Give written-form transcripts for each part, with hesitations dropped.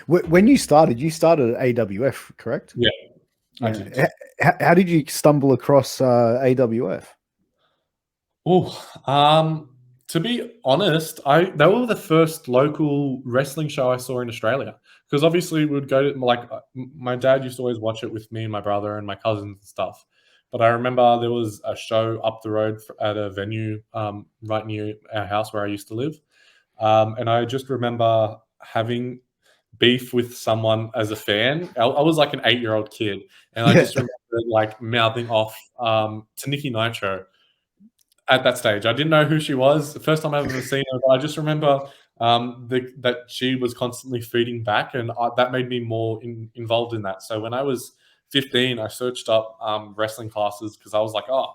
When you started at AWF, correct? Yeah, I Yeah. did. How did you stumble across AWF? Oh, to be honest, they were the first local wrestling show I saw in Australia. Because obviously we would go to my dad used to always watch it with me and my brother and my cousins and stuff. But I remember there was a show up the road at a venue right near our house where I used to live, and I just remember having beef with someone as a fan. I was like an 8-year-old kid, and I Yeah. just remember like mouthing off to Nikki Nitro at that stage. I didn't know who she was. The first time I've ever seen her, but I just remember that she was constantly feeding back, and that made me more involved in that. So when I was 15, I searched up wrestling classes because I was like, oh,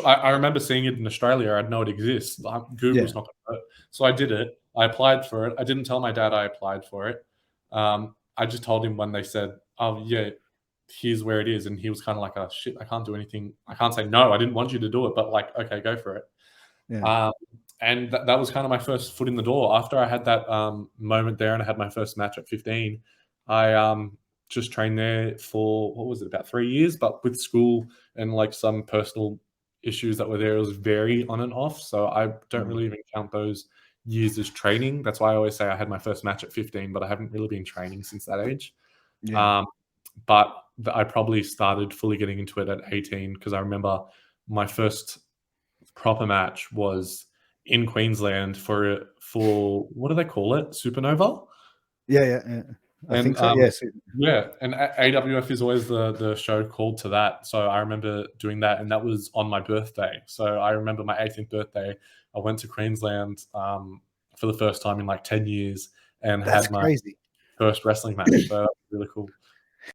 I remember seeing it in Australia. I know it exists. Google's not going to hurt. So I did it. I applied for it. I didn't tell my dad I applied for it. I just told him when they said, oh, yeah, here's where it is. And he was kind of like, oh, shit, I can't do anything. I can't say no. I didn't want you to do it, but like, okay, go for it. Yeah. And that was kind of my first foot in the door. After I had that moment there and I had my first match at 15, I just trained there for, what was it, about 3 years. But with school and like some personal issues that were there, it was very on and off. So I don't really even count those years as training. That's why I always say I had my first match at 15, but I haven't really been training since that age. Yeah. But I probably started fully getting into it at 18 because I remember my first proper match was in Queensland for what do they call it? Supernova? Yeah. I think so. Yes. Yeah, and AWF is always the show called to that. So I remember doing that, and that was on my birthday. So I remember my 18th birthday. I went to Queensland for the first time in like 10 years and That's had my crazy. first wrestling match. So that was really cool.